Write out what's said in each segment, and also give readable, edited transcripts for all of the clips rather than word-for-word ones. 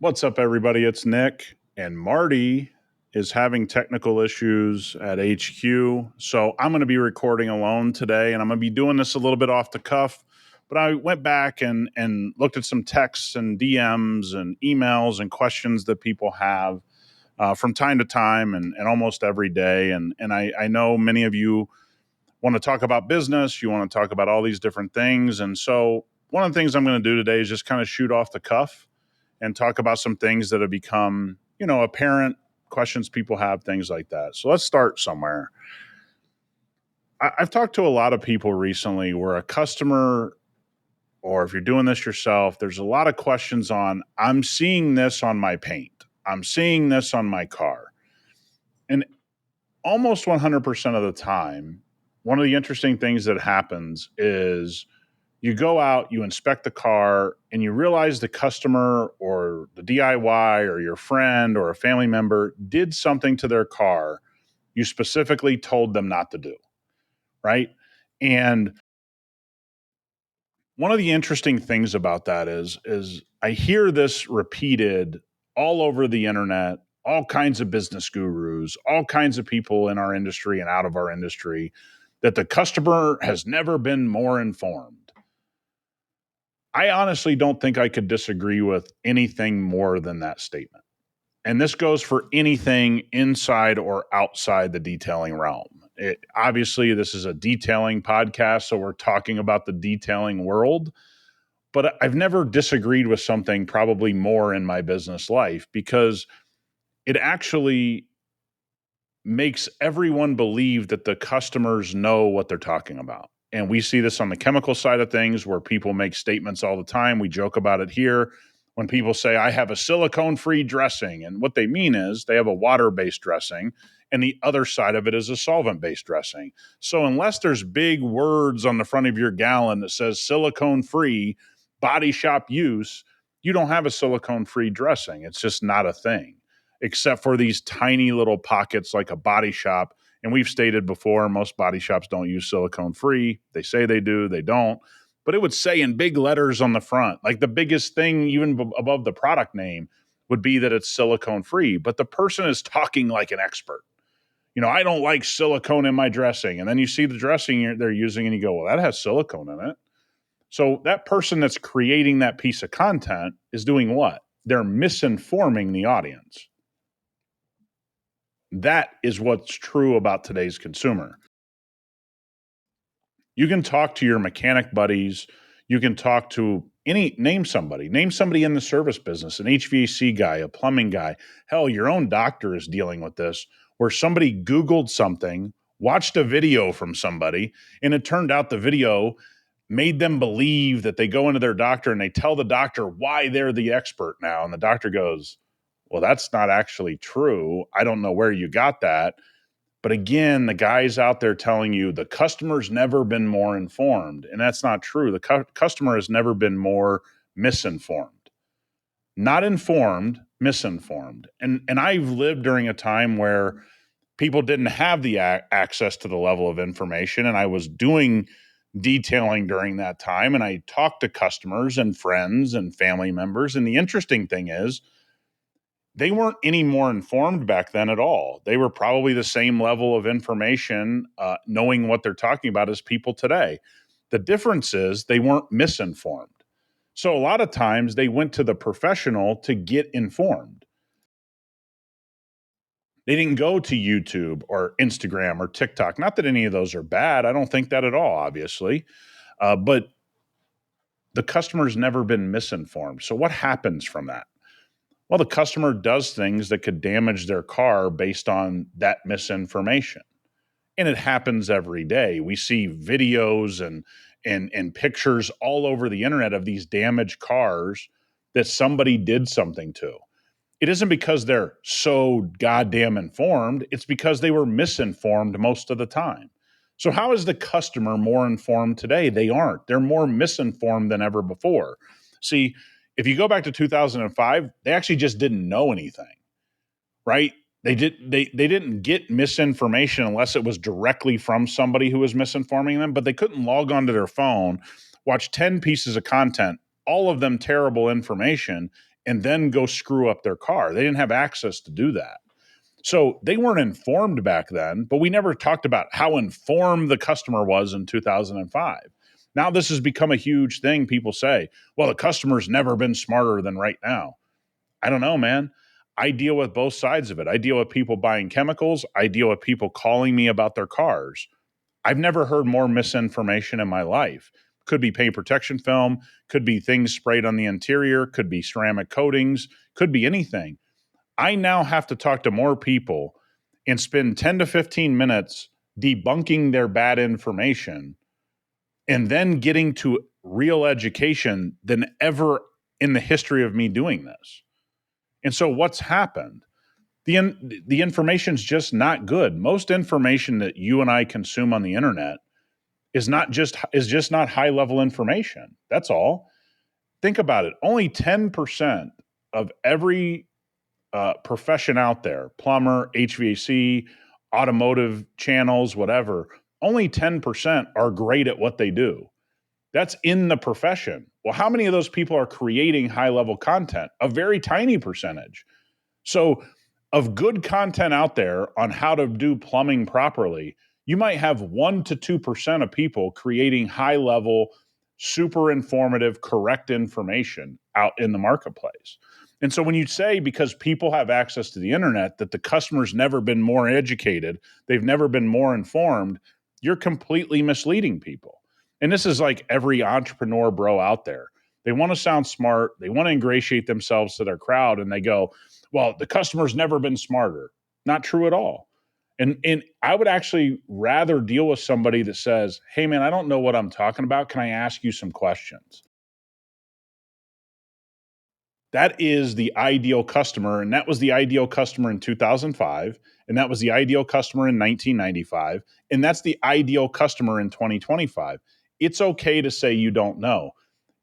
What's up, everybody? It's Nick, and Marty is having technical issues at HQ. So I'm going to be recording alone today, and I'm going to be doing this a little bit off the cuff. But I went back and looked at some texts and DMs and emails and questions that people have from time to time and almost every day. And I know many of you want to talk about business, you want to talk about all these different things. And so one of the things I'm going to do today is just kind of shoot off the cuff and talk about some things that have become, apparent, questions people have, things like that. So let's start somewhere. I've talked to a lot of people recently where a customer, or if you're doing this yourself, there's a lot of questions on, I'm seeing this on my paint. I'm seeing this on my car. And almost 100% of the time, one of the interesting things that happens is you go out, you inspect the car, and you realize the customer or the DIY or your friend or a family member did something to their car you specifically told them not to do, right? And one of the interesting things about that is I hear this repeated all over the internet, all kinds of business gurus, all kinds of people in our industry and out of our industry, that the customer has never been more informed. I honestly don't think I could disagree with anything more than that statement. And this goes for anything inside or outside the detailing realm. Obviously, this is a detailing podcast, so we're talking about the detailing world. But I've never disagreed with something probably more in my business life because it actually makes everyone believe that the customers know what they're talking about. And we see this on the chemical side of things where people make statements all the time. We joke about it here when people say, I have a silicone-free dressing. And what they mean is they have a water-based dressing, and the other side of it is a solvent-based dressing. So unless there's big words on the front of your gallon that says silicone-free, body shop use, you don't have a silicone-free dressing. It's just not a thing, except for these tiny little pockets like a body shop. And we've stated before, most body shops don't use silicone free. They say they do, they don't. But it would say in big letters on the front, like the biggest thing, even above the product name, would be that it's silicone free. But the person is talking like an expert. I don't like silicone in my dressing. And then you see the dressing they're using and you go, well, that has silicone in it. So that person that's creating that piece of content is doing what? They're misinforming the audience. That is what's true about today's consumer. You can talk to your mechanic buddies. You can talk to name somebody in the service business, an HVAC guy, a plumbing guy. Hell, your own doctor is dealing with this where somebody Googled something, watched a video from somebody, and it turned out the video made them believe that they go into their doctor and they tell the doctor why they're the expert now. And the doctor goes, well, that's not actually true. I don't know where you got that. But again, the guy's out there telling you the customer's never been more informed. And that's not true. The customer has never been more misinformed. Not informed, misinformed. And I've lived during a time where people didn't have the access to the level of information. And I was doing detailing during that time. And I talked to customers and friends and family members. And the interesting thing is, they weren't any more informed back then at all. They were probably the same level of information, knowing what they're talking about as people today. The difference is they weren't misinformed. So a lot of times they went to the professional to get informed. They didn't go to YouTube or Instagram or TikTok. Not that any of those are bad. I don't think that at all, obviously. But the customer's never been misinformed. So what happens from that? Well, the customer does things that could damage their car based on that misinformation. And it happens every day. We see videos and pictures all over the internet of these damaged cars that somebody did something to. It isn't because they're so goddamn informed, it's because they were misinformed most of the time. So how is the customer more informed today? They aren't. They're more misinformed than ever before. See, if you go back to 2005, they actually just didn't know anything, right? They didn't get misinformation unless it was directly from somebody who was misinforming them, but they couldn't log onto their phone, watch 10 pieces of content, all of them terrible information, and then go screw up their car. They didn't have access to do that. So they weren't informed back then, but we never talked about how informed the customer was in 2005. Now this has become a huge thing. People say, well, the customer's never been smarter than right now. I don't know, man. I deal with both sides of it. I deal with people buying chemicals. I deal with people calling me about their cars. I've never heard more misinformation in my life. Could be paint protection film, could be things sprayed on the interior, could be ceramic coatings, could be anything. I now have to talk to more people and spend 10 to 15 minutes debunking their bad information and then getting to real education than ever in the history of me doing this. And so what's happened? The information's just not good. Most information that you and I consume on the internet is just not high level information. That's all. Think about it. Only 10% of every profession out there, plumber, HVAC, automotive channels, whatever, only 10% are great at what they do. That's in the profession. Well, how many of those people are creating high level content? A very tiny percentage. So, of good content out there on how to do plumbing properly, you might have 1 to 2% of people creating high level, super informative, correct information out in the marketplace. And so when you say because people have access to the internet that the customer's never been more educated, they've never been more informed, you're completely misleading people. And this is like every entrepreneur bro out there. They want to sound smart, they want to ingratiate themselves to their crowd, and they go, well, the customer's never been smarter. Not true at all. And I would actually rather deal with somebody that says, hey, man, I don't know what I'm talking about. Can I ask you some questions? That is the ideal customer. And that was the ideal customer in 2005. And that was the ideal customer in 1995. And that's the ideal customer in 2025. It's okay to say you don't know.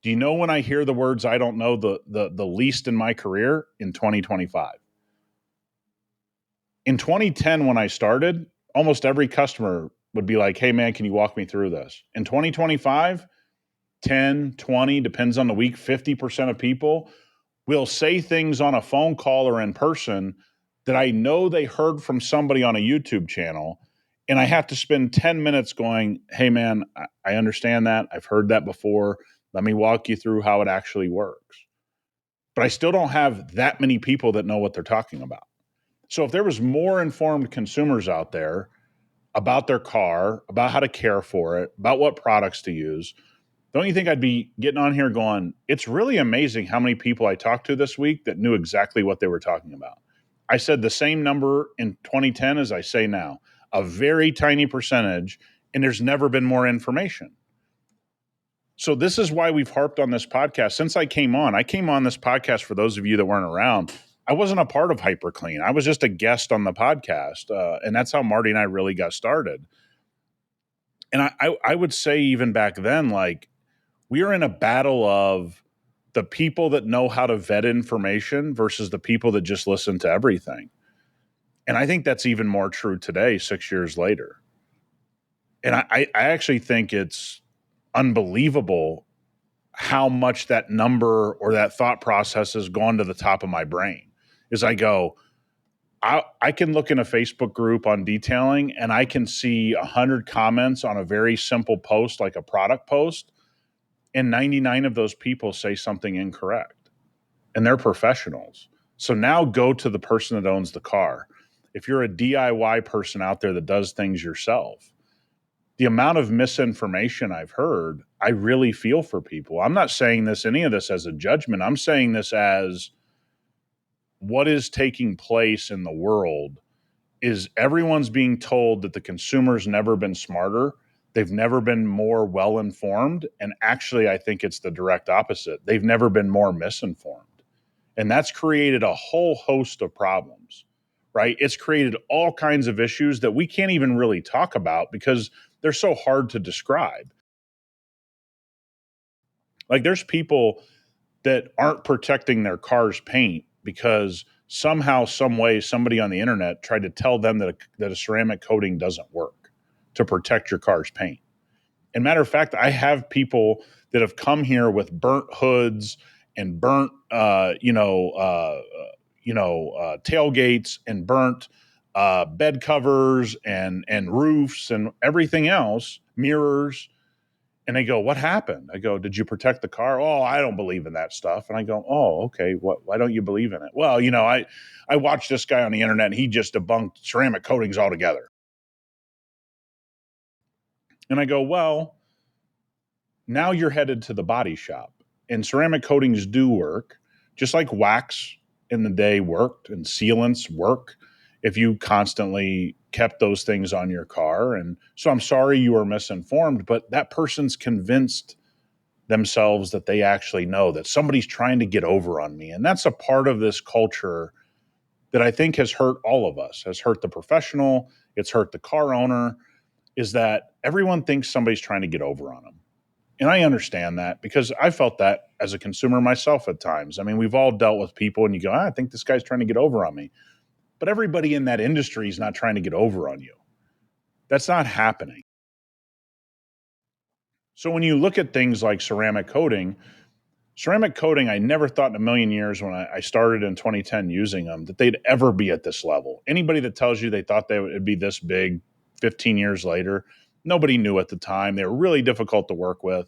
Do you know when I hear the words I don't know the least in my career? In 2025. In 2010, when I started, almost every customer would be like, hey, man, can you walk me through this? In 2025, 10, 20, depends on the week, 50% of people will say things on a phone call or in person that I know they heard from somebody on a YouTube channel. And I have to spend 10 minutes going, hey, man, I understand that. I've heard that before. Let me walk you through how it actually works. But I still don't have that many people that know what they're talking about. So if there was more informed consumers out there about their car, about how to care for it, about what products to use, don't you think I'd be getting on here going, it's really amazing how many people I talked to this week that knew exactly what they were talking about. I said the same number in 2010 as I say now, a very tiny percentage, and there's never been more information. So this is why we've harped on this podcast. Since I came on this podcast, for those of you that weren't around, I wasn't a part of hyperCLEAN. I was just a guest on the podcast. And that's how Marty and I really got started. And I would say even back then, like, we are in a battle of the people that know how to vet information versus the people that just listen to everything. And I think that's even more true today, 6 years later. And I actually think it's unbelievable how much that number or that thought process has gone to the top of my brain. As I go, I can look in a Facebook group on detailing and I can see 100 comments on a very simple post, like a product post, and 99 of those people say something incorrect, and they're professionals. So now go to the person that owns the car. If you're a DIY person out there that does things yourself, the amount of misinformation I've heard, I really feel for people. I'm not saying any of this as a judgment. I'm saying this as what is taking place in the world is everyone's being told that the consumer's never been smarter. They've never been more well-informed. And actually, I think it's the direct opposite. They've never been more misinformed. And that's created a whole host of problems, right? It's created all kinds of issues that we can't even really talk about because they're so hard to describe. Like, there's people that aren't protecting their car's paint because somehow, some way, somebody on the internet tried to tell them that a ceramic coating doesn't work to protect your car's paint. And matter of fact, I have people that have come here with burnt hoods and burnt, tailgates and burnt bed covers and roofs and everything else, mirrors. And they go, "What happened?" I go, "Did you protect the car?" "Oh, I don't believe in that stuff." And I go, "Oh, okay. Why don't you believe in it?" "Well, I watched this guy on the internet and he just debunked ceramic coatings altogether." And I go, "Well, now you're headed to the body shop, and ceramic coatings do work, just like wax in the day worked and sealants work if you constantly kept those things on your car. And so I'm sorry you were misinformed, but that person's convinced themselves that they actually know that somebody's trying to get over on me. And that's a part of this culture that I think has hurt all of us, has hurt the professional, it's hurt the car owner, is that everyone thinks somebody's trying to get over on them. And I understand that because I felt that as a consumer myself at times. I mean, we've all dealt with people and you go, I think this guy's trying to get over on me. But everybody in that industry is not trying to get over on you. That's not happening. So when you look at things like ceramic coating, I never thought in a million years when I started in 2010 using them that they'd ever be at this level. Anybody that tells you they thought they would be this big 15 years later, nobody knew at the time. They were really difficult to work with.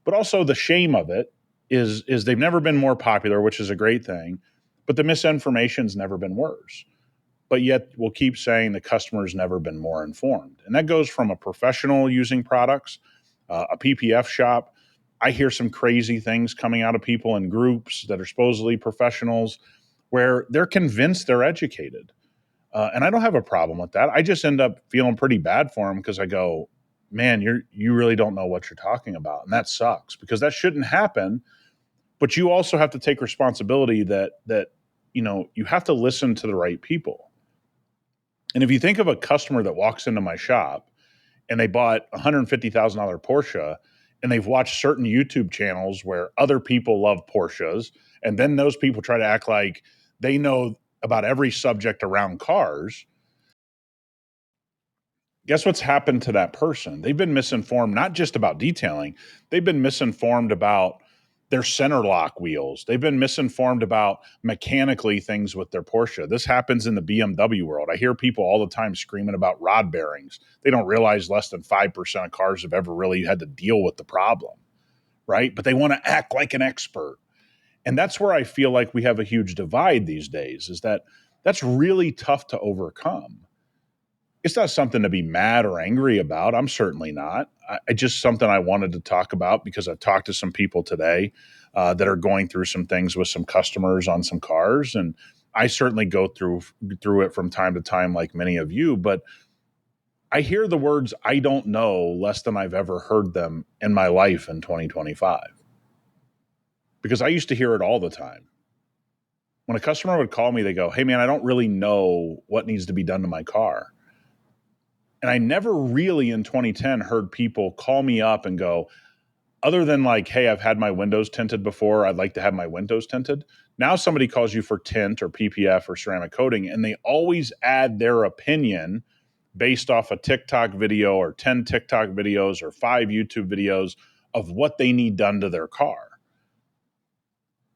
But also the shame of it is they've never been more popular, which is a great thing. But the misinformation's never been worse. But yet we'll keep saying the customer's never been more informed. And that goes from a professional using products, a PPF shop. I hear some crazy things coming out of people in groups that are supposedly professionals where they're convinced they're educated. And I don't have a problem with that. I just end up feeling pretty bad for them because I go, man, you really don't know what you're talking about. And that sucks because that shouldn't happen. But you also have to take responsibility that you have to listen to the right people. And if you think of a customer that walks into my shop and they bought a $150,000 Porsche and they've watched certain YouTube channels where other people love Porsches, and then those people try to act like they know about every subject around cars, guess what's happened to that person? They've been misinformed, not just about detailing, they've been misinformed about their center lock wheels. They've been misinformed about mechanically things with their Porsche. This happens in the BMW world. I hear people all the time screaming about rod bearings. They don't realize less than 5% of cars have ever really had to deal with the problem, right? But they want to act like an expert. And that's where I feel like we have a huge divide these days, is that that's really tough to overcome. It's not something to be mad or angry about. I'm certainly not. I just something I wanted to talk about because I've talked to some people today that are going through some things with some customers on some cars, and I certainly go through it from time to time, like many of you. But I hear the words "I don't know" less than I've ever heard them in my life in 2025, because I used to hear it all the time. When a customer would call me, they go, "Hey, man, I don't really know what needs to be done to my car." And I never really in 2010 heard people call me up and go, other than like, hey, I've had my windows tinted before, I'd like to have my windows tinted. Now somebody calls you for tint or PPF or ceramic coating, and they always add their opinion based off a TikTok video or 10 TikTok videos or 5 YouTube videos of what they need done to their car.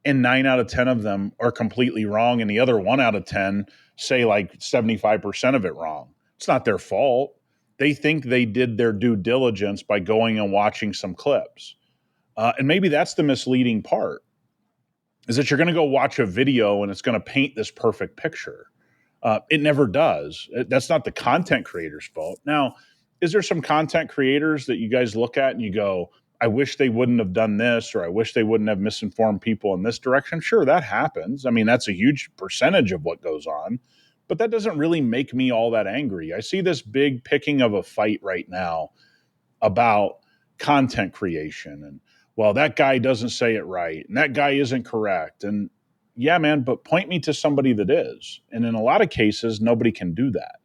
And 9 out of 10 of them are completely wrong. And the other 1 out of 10 say like 75% of it wrong. It's not their fault. They think they did their due diligence by going and watching some clips. And maybe that's the misleading part, is that you're going to go watch a video and it's going to paint this perfect picture. It never does. That's not the content creator's fault. Now, is there some content creators that you guys look at and you go, I wish they wouldn't have done this, or I wish they wouldn't have misinformed people in this direction? Sure, that happens. I mean, that's a huge percentage of what goes on, but that doesn't really make me all that angry. I see this big picking of a fight right now about content creation and, well, that guy doesn't say it right and that guy isn't correct. And yeah, man, but point me to somebody that is. And in a lot of cases, nobody can do that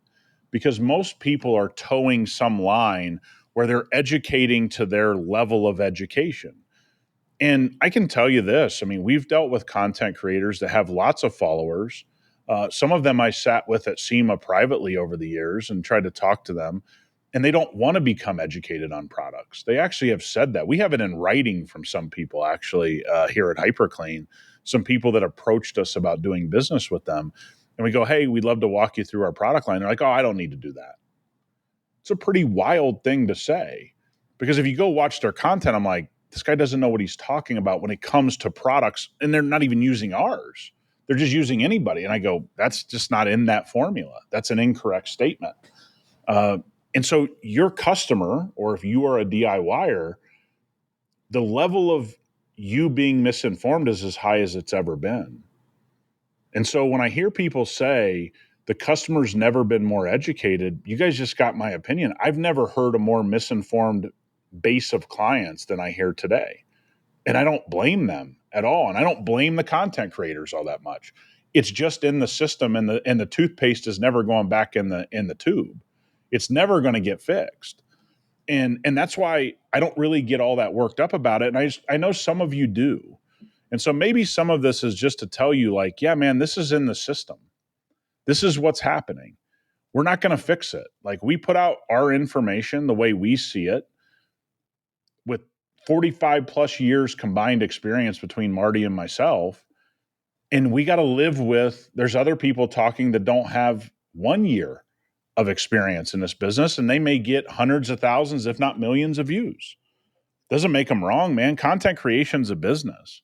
because most people are towing some line where they're educating to their level of education. And I can tell you this, I mean, we've dealt with content creators that have lots of followers. Some of them I sat with at SEMA privately over the years and tried to talk to them. and they don't want to become educated on products. They actually have said that. We have it in writing from some people actually here at hyperCLEAN, some people that approached us about doing business with them. And we go, hey, we'd love to walk you through our product line. They're like, oh, I don't need to do that. It's a pretty wild thing to say, because if you go watch their content, I'm like, this guy doesn't know what he's talking about when it comes to products, and they're not even using ours. They're just using anybody. And I go, that's just not in that formula. That's an incorrect statement. And so your customer, or if you are a DIYer, the level of you being misinformed is as high as it's ever been. And so when I hear people say the customer's never been more educated, you guys just got my opinion. I've never heard a more misinformed base of clients than I hear today. And I don't blame them at all. And I don't blame the content creators all that much. It's just in the system, and the toothpaste is never going back in the tube. It's never going to get fixed. And that's why I don't really get all that worked up about it. And I know some of you do. And so maybe some of this is just to tell you, like, yeah, man, this is in the system. This is what's happening. We're not going to fix it. Like, we put out our information the way we see it, with 45 plus years combined experience between Marty and myself. And we got to live with, there's other people talking that don't have 1 year of experience in this business, and they may get hundreds of thousands, if not millions of views. Doesn't make them wrong, man. Content creation's a business.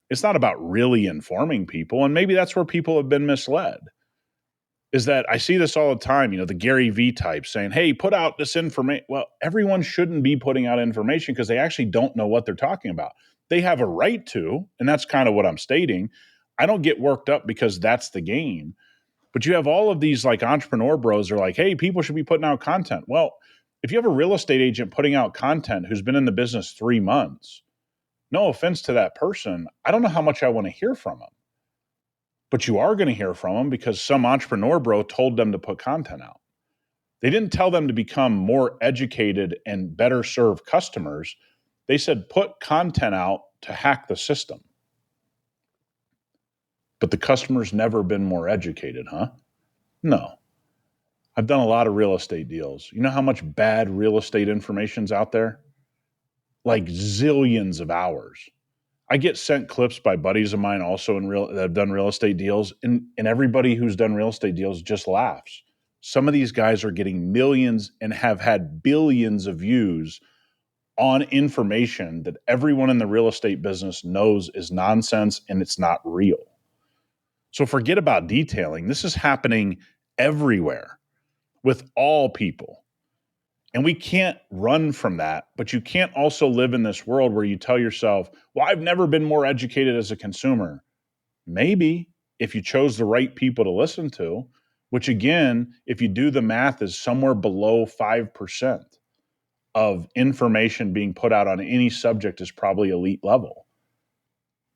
It's not about really informing people. And maybe that's where people have been misled, is that I see this all the time, the Gary V type saying, hey, put out this information. Well, everyone shouldn't be putting out information because they actually don't know what they're talking about. They have a right to, and that's kind of what I'm stating. I don't get worked up because that's the game. But you have all of these like entrepreneur bros are like, hey, people should be putting out content. Well, if you have a real estate agent putting out content who's been in the business 3 months, no offense to that person, I don't know how much I want to hear from them. But you are going to hear from them because some entrepreneur bro told them to put content out. They didn't tell them to become more educated and better serve customers. They said, put content out to hack the system. But the customer's never been more educated, huh? No. I've done a lot of real estate deals. You know how much bad real estate information's out there? Like zillions of hours. I get sent clips by buddies of mine also that have done real estate deals, and everybody who's done real estate deals just laughs. Some of these guys are getting millions and have had billions of views on information that everyone in the real estate business knows is nonsense and it's not real. So forget about detailing. This is happening everywhere with all people. And we can't run from that, but you can't also live in this world where you tell yourself, well, I've never been more educated as a consumer. Maybe if you chose the right people to listen to, which again, if you do the math, is somewhere below 5% of information being put out on any subject is probably elite level.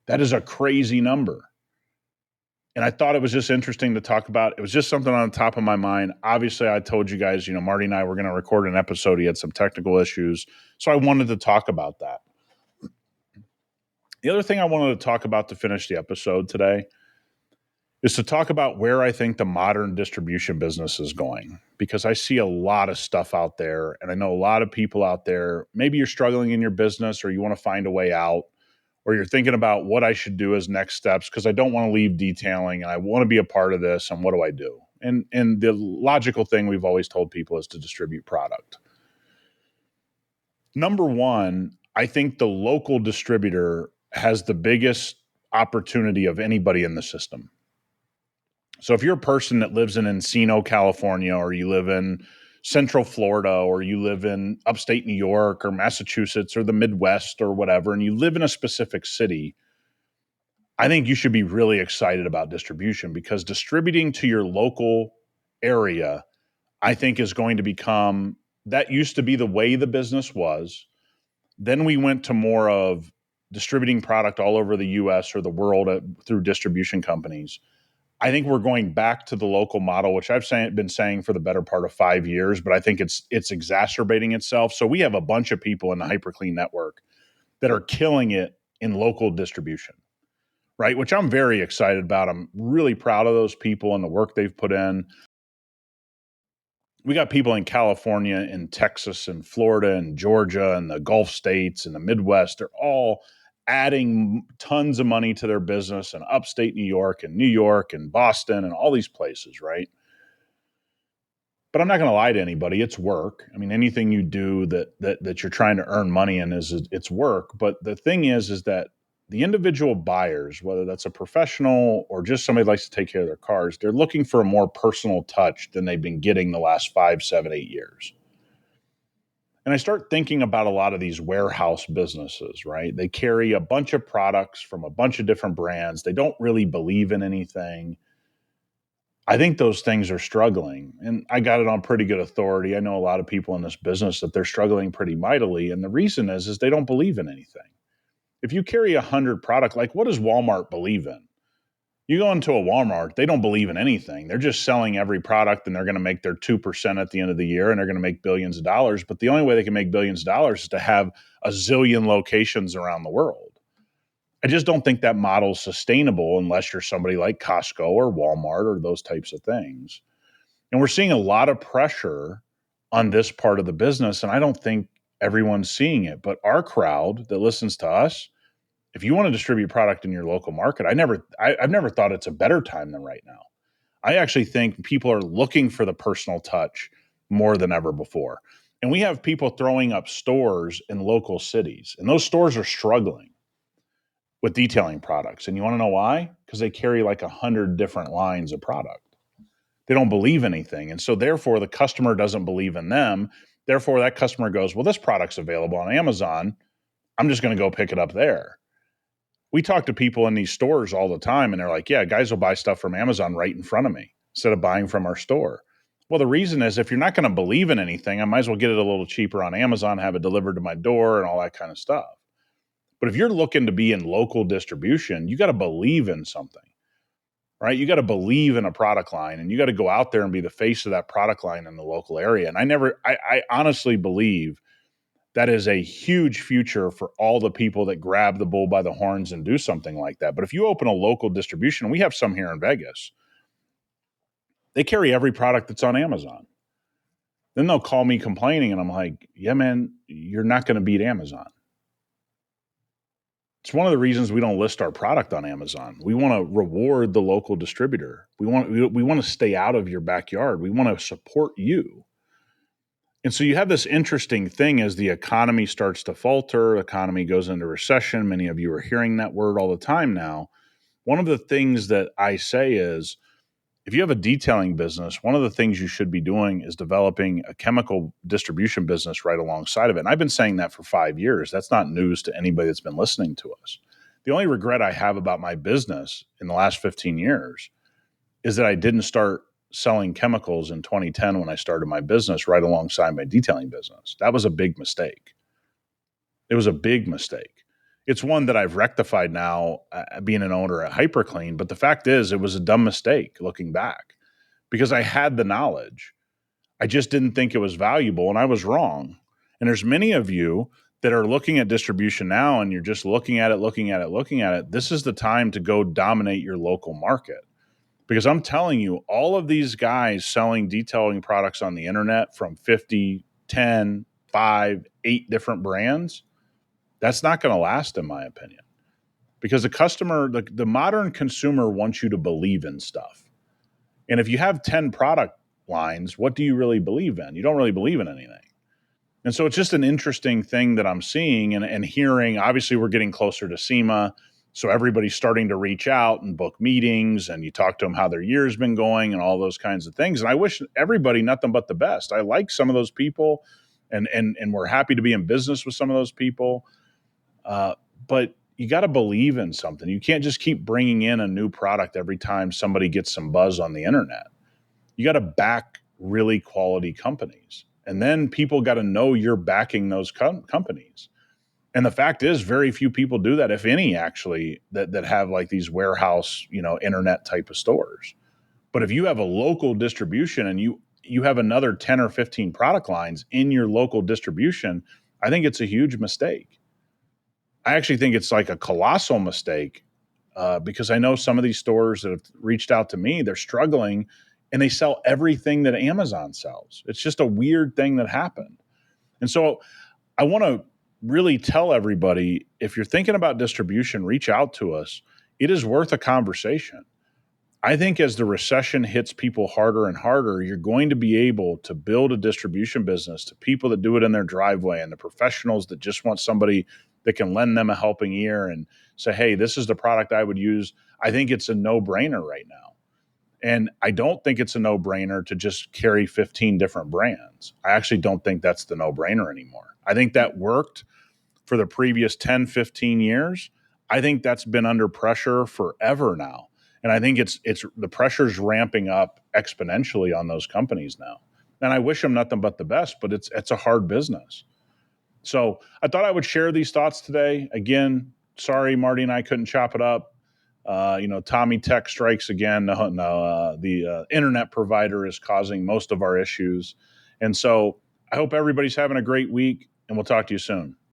That is a crazy number. And I thought it was just interesting to talk about. It was just something on the top of my mind. Obviously, I told you guys, Marty and I were going to record an episode. He had some technical issues. So I wanted to talk about that. The other thing I wanted to talk about to finish the episode today is to talk about where I think the modern distribution business is going, because I see a lot of stuff out there, and I know a lot of people out there. Maybe you're struggling in your business, or you want to find a way out, or you're thinking about what I should do as next steps because I don't want to leave detailing and I want to be a part of this, and what do I do? And the logical thing we've always told people is to distribute product. Number one, I think the local distributor has the biggest opportunity of anybody in the system. So if you're a person that lives in Encino, California, or you live in Central Florida, or you live in upstate New York or Massachusetts or the Midwest or whatever, and you live in a specific city, I think you should be really excited about distribution, because distributing to your local area, I think, is going to become, that used to be the way the business was. Then we went to more of distributing product all over the US or the world through distribution companies. I think we're going back to the local model, which I've been saying for the better part of 5 years, but I think it's exacerbating itself. So we have a bunch of people in the hyperCLEAN network that are killing it in local distribution, right? Which I'm very excited about. I'm really proud of those people and the work they've put in. We got people in California and Texas and Florida and Georgia and the Gulf states and the Midwest. They're all adding tons of money to their business in upstate New York and Boston and all these places, right? But I'm not going to lie to anybody. It's work. I mean, anything you do that you're trying to earn money in it's work. But the thing is that the individual buyers, whether that's a professional or just somebody who likes to take care of their cars, they're looking for a more personal touch than they've been getting the last 5, 7, 8 years. And I start thinking about a lot of these warehouse businesses, right? They carry a bunch of products from a bunch of different brands. They don't really believe in anything. I think those things are struggling. And I got it on pretty good authority. I know a lot of people in this business that they're struggling pretty mightily. And the reason is they don't believe in anything. If you carry 100 product, like what does Walmart believe in? You go into a Walmart, they don't believe in anything. They're just selling every product and they're going to make their 2% at the end of the year and they're going to make billions of dollars. But the only way they can make billions of dollars is to have a zillion locations around the world. I just don't think that model's sustainable unless you're somebody like Costco or Walmart or those types of things. And we're seeing a lot of pressure on this part of the business. And I don't think everyone's seeing it. But our crowd that listens to us, if you want to distribute product in your local market, I've never thought it's a better time than right now. I actually think people are looking for the personal touch more than ever before. And we have people throwing up stores in local cities, and those stores are struggling with detailing products. And you want to know why? Because they carry like 100 different lines of product. They don't believe anything. And so therefore the customer doesn't believe in them. Therefore that customer goes, well, this product's available on Amazon. I'm just going to go pick it up there. We talk to people in these stores all the time and they're like, yeah, guys will buy stuff from Amazon right in front of me instead of buying from our store. Well, the reason is if you're not going to believe in anything, I might as well get it a little cheaper on Amazon, have it delivered to my door and all that kind of stuff. But if you're looking to be in local distribution, you got to believe in something, right? You got to believe in a product line and you got to go out there and be the face of that product line in the local area. And I honestly believe that is a huge future for all the people that grab the bull by the horns and do something like that. But if you open a local distribution, we have some here in Vegas, they carry every product that's on Amazon. Then they'll call me complaining and I'm like, yeah, man, you're not going to beat Amazon. It's one of the reasons we don't list our product on Amazon. We want to reward the local distributor. We want to stay out of your backyard. We want to support you. And so you have this interesting thing as the economy starts to falter, economy goes into recession. Many of you are hearing that word all the time now. One of the things that I say is if you have a detailing business, one of the things you should be doing is developing a chemical distribution business right alongside of it. And I've been saying that for 5 years. That's not news to anybody that's been listening to us. The only regret I have about my business in the last 15 years is that I didn't start selling chemicals in 2010 when I started my business right alongside my detailing business. That was a big mistake. It was a big mistake. It's one that I've rectified now being an owner at hyperCLEAN. But the fact is, it was a dumb mistake looking back because I had the knowledge. I just didn't think it was valuable and I was wrong. And there's many of you that are looking at distribution now and you're just looking at it. This is the time to go dominate your local market. Because I'm telling you, all of these guys selling detailing products on the internet from 50, 10, 5, 8 different brands, that's not going to last, in my opinion. Because the modern consumer wants you to believe in stuff. And if you have 10 product lines, what do you really believe in? You don't really believe in anything. And so it's just an interesting thing that I'm seeing and hearing. Obviously, we're getting closer to SEMA. So everybody's starting to reach out and book meetings and you talk to them how their year's been going and all those kinds of things. And I wish everybody nothing but the best. I like some of those people and we're happy to be in business with some of those people. But you got to believe in something. You can't just keep bringing in a new product every time somebody gets some buzz on the internet. You got to back really quality companies. And then people got to know you're backing those companies. And the fact is, very few people do that, if any, actually, that have like these warehouse, internet type of stores. But if you have a local distribution and you have another 10 or 15 product lines in your local distribution, I think it's a huge mistake. I actually think it's like a colossal mistake because I know some of these stores that have reached out to me, they're struggling and they sell everything that Amazon sells. It's just a weird thing that happened. And so I want to really tell everybody, if you're thinking about distribution, reach out to us. It is worth a conversation. I think as the recession hits people harder and harder, you're going to be able to build a distribution business to people that do it in their driveway and the professionals that just want somebody that can lend them a helping ear and say, hey, this is the product I would use. I think it's a no-brainer right now. And I don't think it's a no-brainer to just carry 15 different brands. I actually don't think that's the no-brainer anymore. I think that worked for the previous 10, 15 years. I think that's been under pressure forever now. And I think it's the pressure's ramping up exponentially on those companies now. And I wish them nothing but the best, but it's a hard business. So I thought I would share these thoughts today. Again, sorry, Marty and I couldn't chop it up. Tommy Tech strikes again. The internet provider is causing most of our issues. And so I hope everybody's having a great week, and we'll talk to you soon.